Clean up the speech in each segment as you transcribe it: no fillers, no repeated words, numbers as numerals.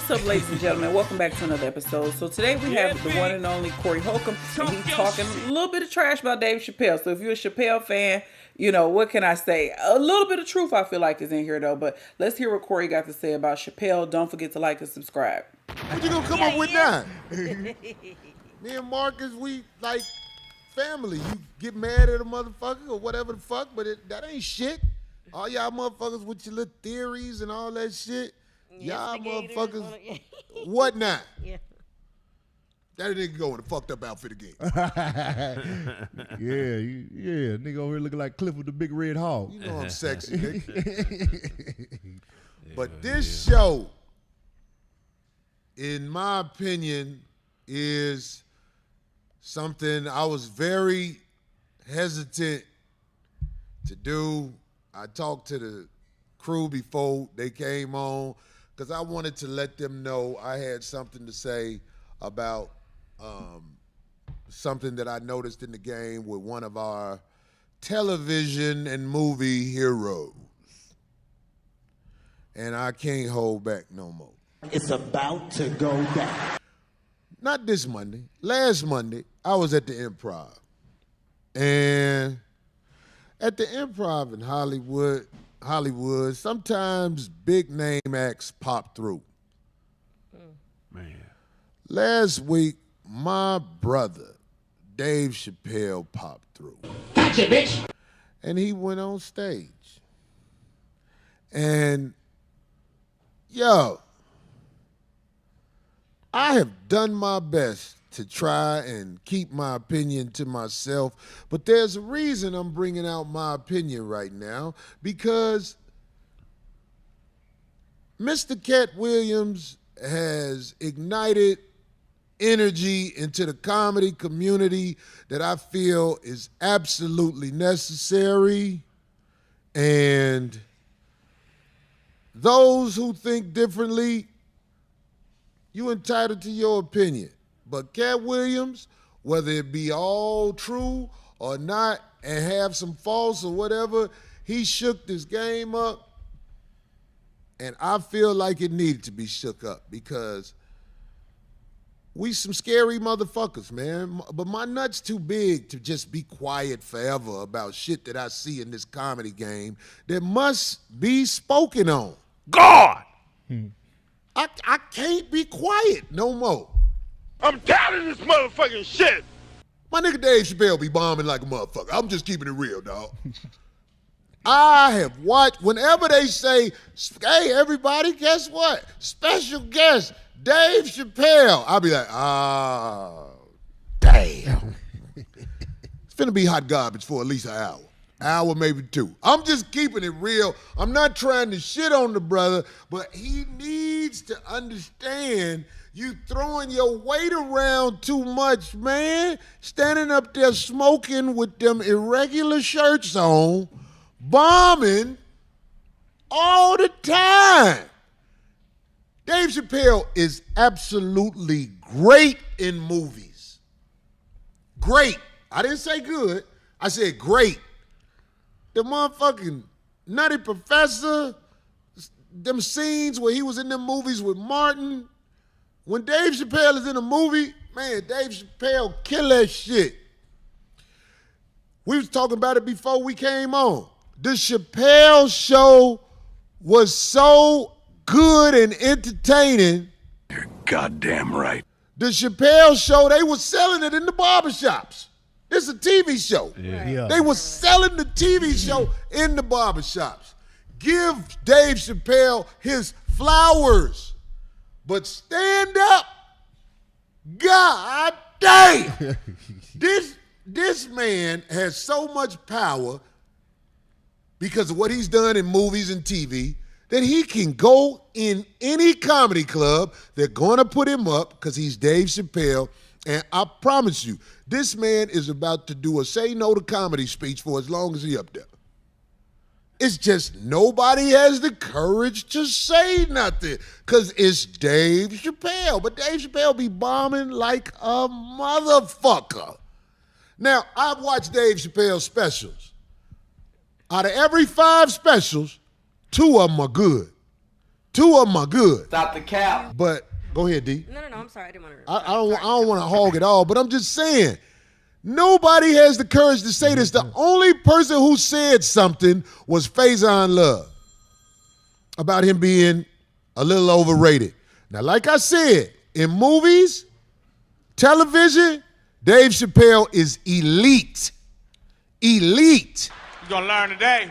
What's up, ladies and gentlemen? Welcome back to another episode. So today we have the one and only Corey Holcomb, and he's talking a little bit of trash about Dave Chappelle. So if you're a Chappelle fan, you know, what can I say? A little bit of truth I feel like is in here though, but let's hear what Corey got to say about Chappelle. Don't forget to like and subscribe. What you gonna come up with now? Me and Marcus, we like family. You get mad at a motherfucker or whatever the fuck, but that ain't shit. All y'all motherfuckers with your little theories and all that shit. Y'all motherfuckers, what now? Yeah. That nigga go in a fucked up outfit again. yeah, nigga over here looking like Cliff with the big red hog. You know I'm sexy, nigga. But this show, in my opinion, is something I was very hesitant to do. I talked to the crew before they came on because I wanted to let them know I had something to say about something that I noticed in the game with one of our television and movie heroes. And I can't hold back no more. It's about to go down. Not this Monday. Last Monday, I was at the Improv. And at the Improv in Hollywood, sometimes big name acts pop through. Man. Last week, my brother, Dave Chappelle, popped through. Gotcha, bitch. And he went on stage. And, yo, I have done my best to try and keep my opinion to myself, but there's a reason I'm bringing out my opinion right now, because Mr. Cat Williams has ignited energy into the comedy community that I feel is absolutely necessary, and those who think differently, you entitled to your opinion. But Cat Williams, whether it be all true or not and have some false or whatever, he shook this game up. And I feel like it needed to be shook up because we some scary motherfuckers, man. But my nut's too big to just be quiet forever about shit that I see in this comedy game that must be spoken on. God! I can't be quiet no more. I'm tired of this motherfucking shit. My nigga Dave Chappelle be bombing like a motherfucker. I'm just keeping it real, dog. I have watched, whenever they say, hey, everybody, guess what? Special guest, Dave Chappelle. I'll be like, damn. It's finna be hot garbage for at least an hour, maybe two. I'm just keeping it real. I'm not trying to shit on the brother, but he needs to understand you throwing your weight around too much, man. Standing up there smoking with them irregular shirts on, bombing all the time. Dave Chappelle is absolutely great in movies. Great. I didn't say good. I said great. The motherfucking Nutty Professor, them scenes where he was in them movies with Martin. When Dave Chappelle is in a movie, man, Dave Chappelle kill that shit. We was talking about it before we came on. The Chappelle show was so good and entertaining. You're goddamn right. The Chappelle show, they was selling it in the barbershops. This is a TV show. Yeah. They was selling the TV show in the barbershops. Give Dave Chappelle his flowers. But stand up. God damn. This man has so much power because of what he's done in movies and TV that he can go in any comedy club. They're going to put him up because he's Dave Chappelle. And I promise you, this man is about to do a say no to comedy speech for as long as he up there. It's just nobody has the courage to say nothing because it's Dave Chappelle. But Dave Chappelle be bombing like a motherfucker. Now, I've watched Dave Chappelle's specials. Out of every 5 specials, 2 of them are good. 2 of them are good. Stop the cap. But go ahead, D. No, I'm sorry. I didn't want to. I don't want to hog it all, but I'm just saying, nobody has the courage to say this. The only person who said something was Faison Love about him being a little overrated. Now, like I said, in movies, television, Dave Chappelle is elite. Elite. You gonna learn today.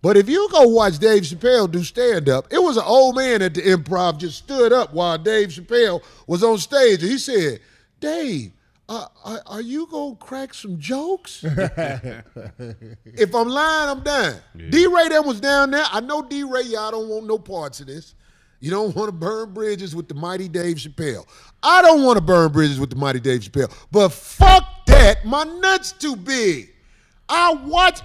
But if you go watch Dave Chappelle do stand-up, it was an old man at the Improv just stood up while Dave Chappelle was on stage, and he said, Dave, are you going to crack some jokes? If I'm lying, I'm dying. Yeah. D-Ray that was down there. I know D-Ray, y'all don't want no parts of this. You don't want to burn bridges with the mighty Dave Chappelle. I don't want to burn bridges with the mighty Dave Chappelle. But fuck that. My nut's too big. I watch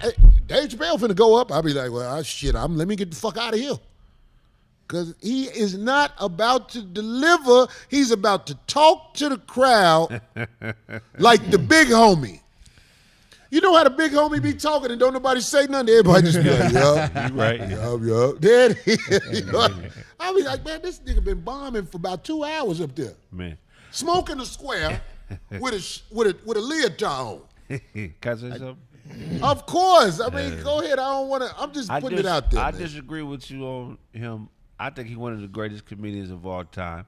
Dave Chappelle finna go up. I'll be like, well, shit, let me get the fuck out of here. Because he is not about to deliver. He's about to talk to the crowd like the big homie. You know how the big homie be talking and don't nobody say nothing? Everybody just be like, yup. You right. Yup. There it is. You know? I be like, man, this nigga been bombing for about 2 hours up there. Man. Smoking a square with a leotard on. Cause of something? Of course. I mean, go ahead. I don't want to. I'm just putting it out there. I man. disagree with you on him. I think he's one of the greatest comedians of all time.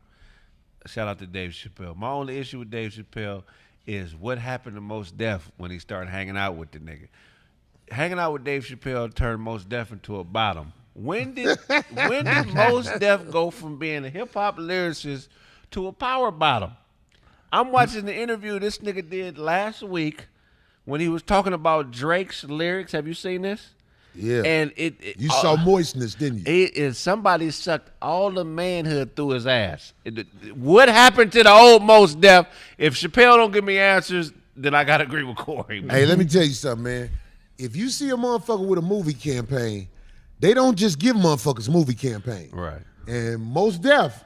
Shout out to Dave Chappelle. My only issue with Dave Chappelle is what happened to Mos Def when he started hanging out with the nigga. Hanging out with Dave Chappelle turned Mos Def into a bottom. When did Mos Def go from being a hip hop lyricist to a power bottom? I'm watching the interview this nigga did last week when he was talking about Drake's lyrics. Have you seen this? Yeah. And you saw moistness, didn't you? Somebody sucked all the manhood through his ass. What happened to the old Mos Def? If Chappelle don't give me answers, then I gotta agree with Corey. Man. Hey, let me tell you something, man. If you see a motherfucker with a movie campaign, they don't just give motherfuckers movie campaign. Right. And Mos Def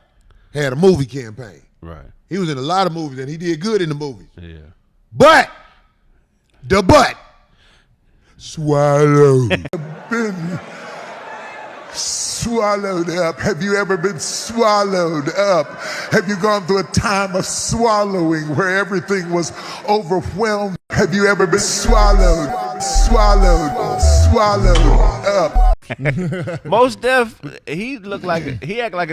had a movie campaign. Right. He was in a lot of movies and he did good in the movies. Yeah. But swallowed. Been swallowed up. Have you ever been swallowed up? Have you gone through a time of swallowing where everything was overwhelmed? Have you ever been swallowed up? Mos Def, he act like a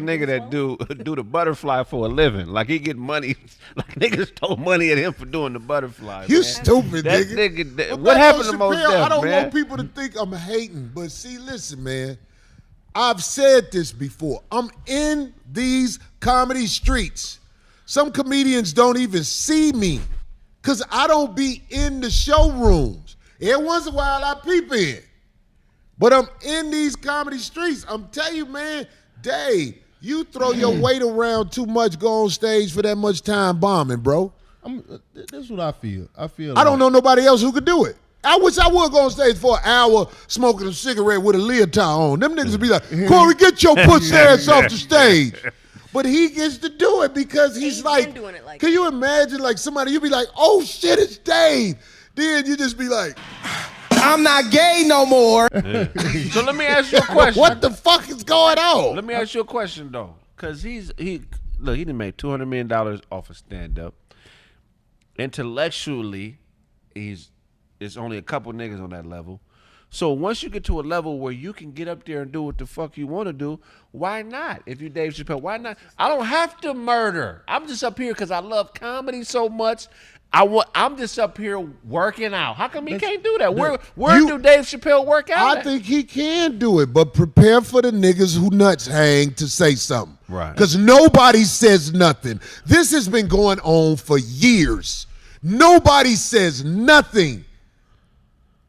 nigga that do the butterfly for a living. Like he get money, like niggas stole money at him for doing the butterfly. You man. stupid that nigga. What happened to Mos Def, I don't man? want people to think I'm hating, but see, listen, man. I've said this before. I'm in these comedy streets. Some comedians don't even see me because I don't be in the showrooms. Every once in a while I peep in. But I'm in these comedy streets. I'm telling you, man, Dave, you throw your weight around too much, go on stage for that much time bombing, bro. That's what I feel. I don't know nobody else who could do it. I wish I would go on stage for an hour smoking a cigarette with a leotard on. Them niggas would be like, Corey, get your pussy ass off the stage. But he gets to do it because he's like, been doing it like can you imagine like somebody, you be like, oh shit, it's Dave. Then you just be like, I'm not gay no more. So let me ask you a question. What the fuck is going on? Let me ask you a question though, because he done made $200 million off of stand up. Intellectually, it's only a couple niggas on that level. So once you get to a level where you can get up there and do what the fuck you want to do, why not? If you Dave Chappelle, why not? I don't have to murder. I'm just up here because I love comedy so much. I'm just up here working out. How come he can't do that? Where do Dave Chappelle work out? I think he can do it, but prepare for the niggas who nuts hang to say something. Right. Because nobody says nothing. This has been going on for years. Nobody says nothing.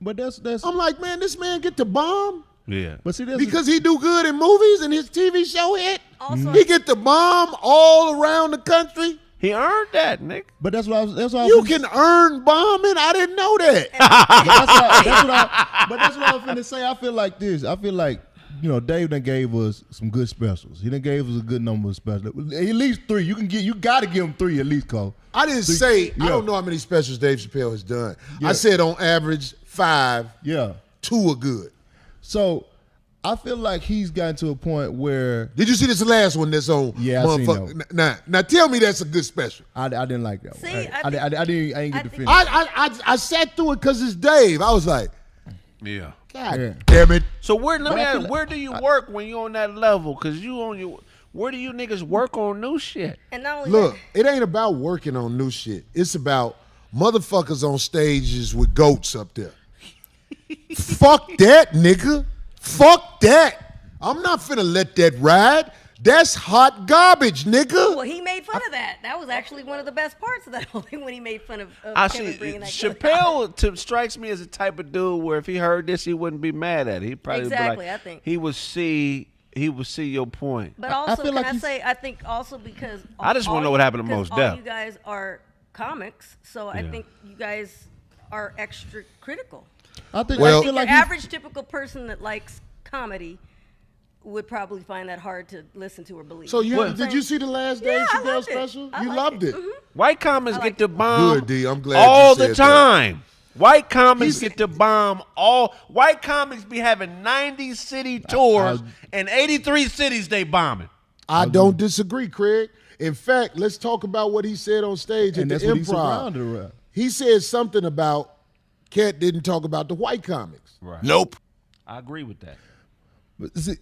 But that's. I'm like, man, this man get to bomb. Yeah. But see, because he do good in movies and his TV show hit. Also, he get to bomb all around the country. He earned that, Nick. But that's what I was. You can earn bombing. I didn't know that. But that's what I was finna say. I feel like this. I feel like, Dave done gave us some good specials. He done gave us a good number of specials. At least 3. You got to give him 3 at least, Cole. I didn't say. I don't know how many specials Dave Chappelle has done. Yeah. I said on average 5. Yeah. 2 are good. So I feel like he's gotten to a point where Did you see this last one that's on? Yeah, I seen motherfucker. Now tell me that's a good special. I didn't like that one. See, I didn't get to finish. I sat through it because it's Dave. I was like, Yeah. God damn it. So where do you work when you on that level? Cause you on your where do you niggas work on new shit? And not only Look, it ain't about working on new shit. It's about motherfuckers on stages with goats up there. Fuck that, nigga. Fuck that. I'm not finna let that ride. That's hot garbage, nigga. well, he made fun of that. That was actually one of the best parts of that whole thing when he made fun of I Kevin see. bringing that Chappelle strikes me as the type of dude where if he heard this, he wouldn't be mad at it. He'd probably Exactly, be like, I think. he would see your point. But also, feel like I think also because I just wanna know what happened to Mos all Def. you guys are comics, so I think you guys are extra critical. I think Well- I I feel think like your he's- average typical person that likes comedy would probably find that hard to listen to or believe. So know did you see the last Dave Yeah, I Chappelle loved it. special? I You liked loved it. Mhm. White comics I get like the it. bomb Good, D. I'm glad all you the said that. time. White comics get the bomb all. White comics be having 90 city tours, and 83 cities they bombing. I don't disagree, Craig. In fact, let's talk about what he said on stage at and the that's what he Improv. surrounded around. He said something about Cat didn't talk about the white comics. Right. Nope. I agree with that. But, see,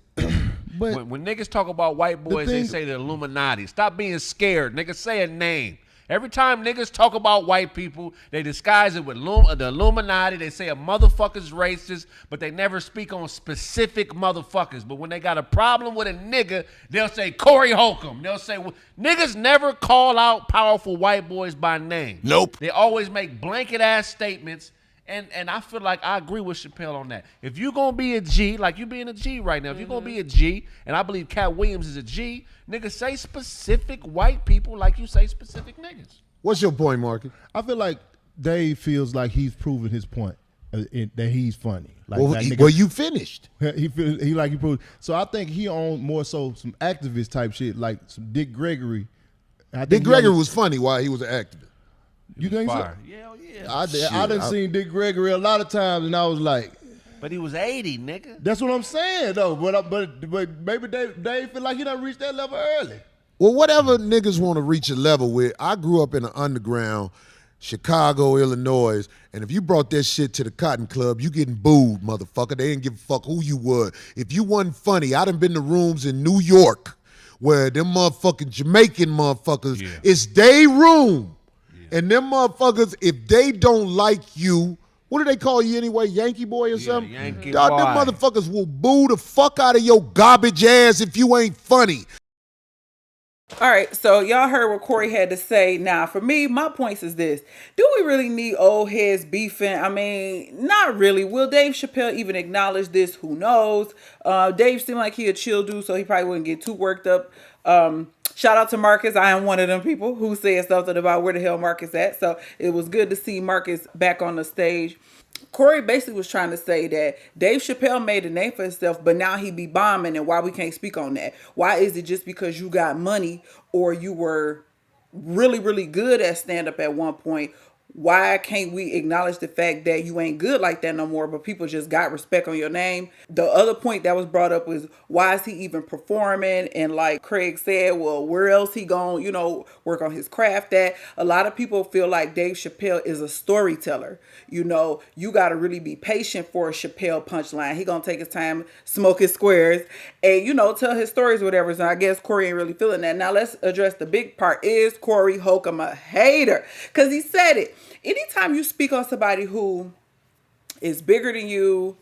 but When niggas talk about white boys, they thing- say the Illuminati. Stop being scared. Niggas say a name. Every time niggas talk about white people, they disguise it with the Illuminati. They say a motherfucker's racist, but they never speak on specific motherfuckers. But when they got a problem with a nigga, they'll say Corey Holcomb. They'll say, niggas never call out powerful white boys by name. Nope. They always make blanket ass statements. And I feel like I agree with Chappelle on that. If you're going to be a G, like you being a G right now, if you're going to be a G, and I believe Cat Williams is a G, nigga, say specific white people like you say specific niggas. What's your point, Marky? I feel like Dave feels like he's proven his point that he's funny. Like Well, that nigga, well, you finished. he proved. So I think he on more so some activist type shit, like some Dick Gregory. Dick Gregory was funny while he was an activist. You think Fire. so? Yeah, I done seen Dick Gregory a lot of times, and I was like, But he was 80, nigga. that's what I'm saying though. But maybe Dave feel like he done reached that level early. Well, whatever niggas want to reach a level with, I grew up in the underground, Chicago, Illinois, and if you brought that shit to the Cotton Club, you getting booed, motherfucker. They didn't give a fuck who you were. If you wasn't funny, I done been to rooms in New York where them motherfucking Jamaican motherfuckers, it's they room. And them motherfuckers, if they don't like you, what do they call you anyway? Yankee boy or something? Yankee Dog, boy. them motherfuckers will boo the fuck out of your garbage ass if you ain't funny. All right, so y'all heard what Corey had to say. Now, for me, my points is this. Do we really need old heads beefing? I mean, not really. Will Dave Chappelle even acknowledge this? Who knows? Dave seemed like he a chill dude, so he probably wouldn't get too worked up. Shout out to Marcus. I am one of them people who said something about where the hell Marcus at. So it was good to see Marcus back on the stage. Corey basically was trying to say that Dave Chappelle made a name for himself, but now he be bombing, and why we can't speak on that? Why is it just because you got money or you were really, really good at stand-up at one point? Why can't we acknowledge the fact that you ain't good like that no more, but people just got respect on your name? The other point that was brought up was, why is he even performing? And like Craig said, well, where else he gonna, work on his craft at? A lot of people feel like Dave Chappelle is a storyteller. You got to really be patient for a Chappelle punchline. He gonna take his time, smoke his squares, and, tell his stories or whatever. So I guess Corey ain't really feeling that. Now let's address the big part. Is Corey Holcomb a hater? Because he said it. Anytime you speak on somebody who is bigger than you,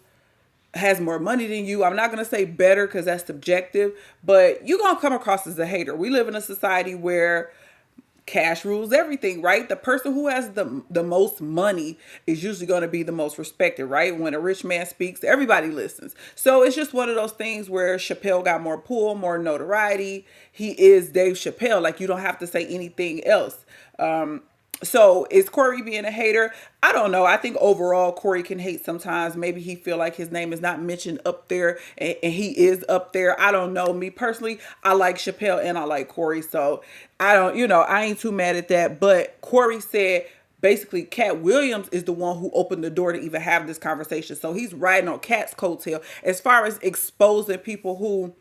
has more money than you, I'm not going to say better because that's subjective, but you're going to come across as a hater. We live in a society where cash rules everything, right? The person who has the most money is usually going to be the most respected, right? When a rich man speaks, everybody listens. So it's just one of those things where Chappelle got more pull, more notoriety. He is Dave Chappelle. Like, you don't have to say anything else. So is Corey being a hater? I don't know. I think overall Corey can hate sometimes. Maybe he feel like his name is not mentioned up there, and he is up there. I don't know. Me personally, I like Chappelle and I like Corey. So I don't, I ain't too mad at that. But Corey said basically Cat Williams is the one who opened the door to even have this conversation. So he's riding on Cat's coattail as far as exposing people who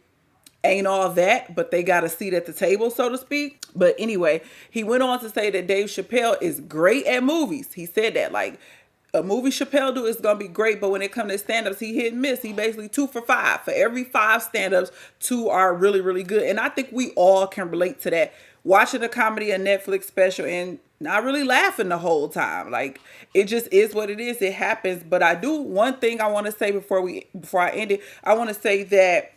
ain't all that, but they got a seat at the table, so to speak. But anyway, he went on to say that Dave Chappelle is great at movies. He said that, like, a movie Chappelle do is gonna be great, but when it comes to stand-ups, he hit and miss. He basically 2 for 5. For every 5 stand-ups, 2 are really, really good. And I think we all can relate to that. Watching a comedy, a Netflix special, and not really laughing the whole time. Like, it just is what it is. It happens. But I do, one thing I want to say before I end it, I want to say that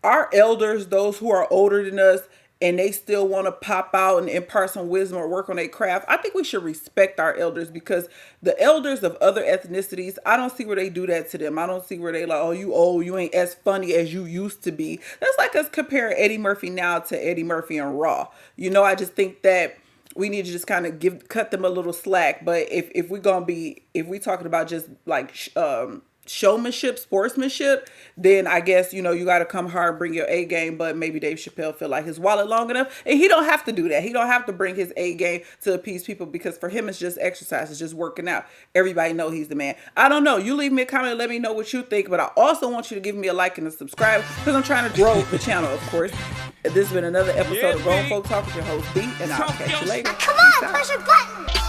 our elders, those who are older than us, and they still want to pop out and impart some wisdom or work on their craft, I think we should respect our elders, because the elders of other ethnicities, I don't see where they do that to them. I don't see where they like, oh, you old, you ain't as funny as you used to be. That's like us comparing Eddie Murphy now to Eddie Murphy and Raw. You know, I just think that we need to just kind of cut them a little slack. But if we talking about just like showmanship, sportsmanship, then I guess, you got to come hard and bring your A game. But maybe Dave Chappelle feel like his wallet long enough, and he don't have to do that. He don't have to bring his A game to appease people, because for him it's just exercise, it's just working out. Everybody know he's the man. I don't know. You leave me a comment and let me know what you think. But I also want you to give me a like and a subscribe, because I'm trying to grow the channel, of course. This has been another episode of Grown Folk Talk with your host B, and I'll catch you later. Come on, push a button.